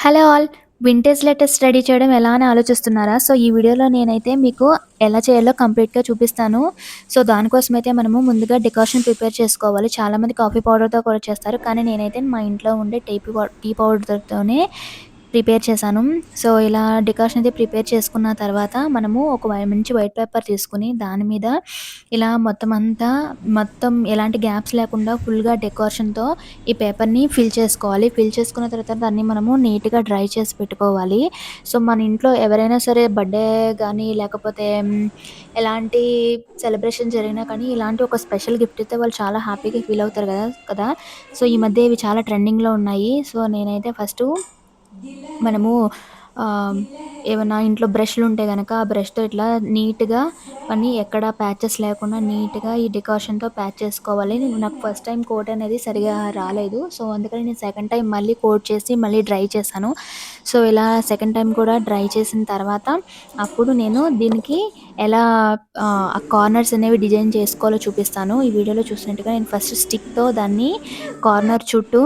Hello all. Vintage letters ready చేయడం ఎలా అని ఆలోచిస్తున్నారా? సో, ఈ వీడియోలో నేనైతే మీకు ఎలా చేయాలో కంప్లీట్‌గా చూపిస్తాను. సో, దానికోసమైతే మనము ముందుగా డికాషన్ ప్రిపేర్ చేసుకోవాలి. చాలామంది కాఫీ పౌడర్‌తో కూడా చేస్తారు. కానీ నేనైతే మా ఇంట్లో ఉండే టీ పౌడర్‌తోనే ప్రిపేర్ చేశాను. సో, ఇలా డికాషన్ అయితే ప్రిపేర్ చేసుకున్న తర్వాత మనము ఒక మంచి వైట్ పేపర్ తీసుకొని దాని మీద ఇలా మొత్తం ఎలాంటి గ్యాప్స్ లేకుండా ఫుల్‌గా డెకరేషన్‌తో ఈ పేపర్‌ని ఫిల్ చేసుకోవాలి. ఫిల్ చేసుకున్న తర్వాత దాన్ని మనము నీట్‌గా డ్రై చేసి పెట్టుకోవాలి. సో, మన ఇంట్లో ఎవరైనా సరే బర్త్‌డే గానీ, లేకపోతే ఎలాంటి సెలబ్రేషన్ జరిగినా కానీ, ఇలాంటి ఒక స్పెషల్ గిఫ్ట్ ఇస్తే వాళ్ళు చాలా హ్యాపీగా ఫీల్ అవుతారు కదా! సో, ఈ మధ్య ఇవి చాలా ట్రెండింగ్‌లో ఉన్నాయి. సో, నేనైతే ఫస్టు మనము ఆహ్, ఏవన్నా ఇంట్లో బ్రష్‌లుంటే గనక, ఆ బ్రష్‌తో ఇట్లా నీట్‌గా వాన్ని ఎక్కడ ప్యాచెస్ లేకుండా నీట్‌గా ఈ డికాషన్‌తో ప్యాచ్ చేసుకోవాలి. నాకు ఫస్ట్ టైమ్ కోట్ అనేది సరిగా రాలేదు. సో, అందుకని నేను సెకండ్ టైమ్ మళ్ళీ కోట్ చేసి మళ్ళీ డ్రై చేశాను. సో, ఇలా సెకండ్ టైమ్ కూడా డ్రై చేసిన తర్వాత అప్పుడు నేను దీనికి ఎలా ఆ కార్నర్స్ అనేవి డిజైన్ చేసుకోవాలో చూపిస్తాను. ఈ వీడియోలో చూసినట్టుగా నేను ఫస్ట్ స్టిక్‌తో దాన్ని కార్నర్ చుట్టూ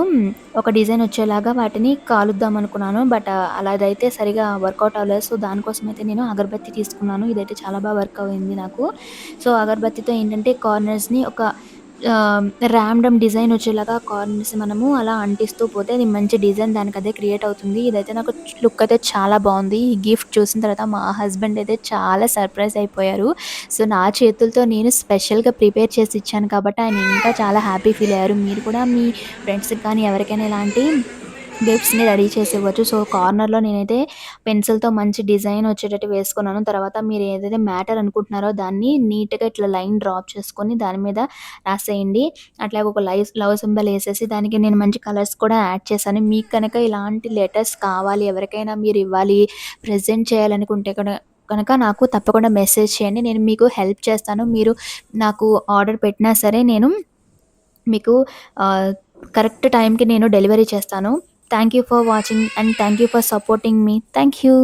ఒక డిజైన్ వచ్చేలాగా వాటిని కాలుద్దాం అనుకున్నాను. బట్ అలాగైతే సరిగా వర్కౌట్ అవ్వలేదు. సో, దానికోసమైతే నేను అగరబత్తి తీసుకున్నాను. ఇదైతే చాలా వర్క్ అయింది నాకు. సో, అగరబత్తితో ఏంటంటే కార్నర్స్‌ని ఒక ఆహ్, రాండమ్ డిజైన్ వచ్చేలాగా కార్నర్స్ మనము అలా అంటిస్తూ పోతే అది మంచి డిజైన్ దానికదే క్రియేట్ అవుతుంది. ఇదైతే నాకు లుక్ అయితే చాలా బావుంది. ఈ గిఫ్ట్ చూసిన తర్వాత మా హస్బెండ్ అయితే చాలా సర్ప్రైజ్ అయిపోయారు. సో, నా చేతులతో నేను స్పెషల్‌గా ప్రిపేర్ చేసి ఇచ్చాను కాబట్టి ఆయన ఇంకా చాలా హ్యాపీ ఫీల్ అయ్యారు. మీరు కూడా మీ ఫ్రెండ్స్‌కి కానీ ఎవరికైనా ఇలాంటి గిఫ్ట్స్‌ని రెడీ చేసివ్వచ్చు. సో, కార్నర్‌లో నేనైతే పెన్సిల్‌తో మంచి డిజైన్ వచ్చేటట్టు వేసుకున్నాను. తర్వాత మీరు ఏదైతే మ్యాటర్ అనుకుంటున్నారో దాన్ని నీట్‌గా ఇట్లా లైన్ డ్రాప్ చేసుకొని దాని మీద రాసేయండి. అట్లాగే ఒక లవ్ సింబల్ ఏసేసి దానికి నేను మంచి కలర్స్ కూడా యాడ్ చేశాను. మీకు కనుక ఇలాంటి లెటర్స్ కావాలి, ఎవరికైనా మీరు ఇవ్వాలి, ప్రెజెంట్ చేయాలనుకుంటే కనుక నాకు తప్పకుండా మెసేజ్ చేయండి. నేను మీకు హెల్ప్ చేస్తాను. మీరు నాకు ఆర్డర్ పెట్టినా సరే నేను మీకు ఆహ్, కరెక్ట్ టైంకి నేను డెలివరీ చేస్తాను. Thank you for watching and thank you for supporting me. Thank you.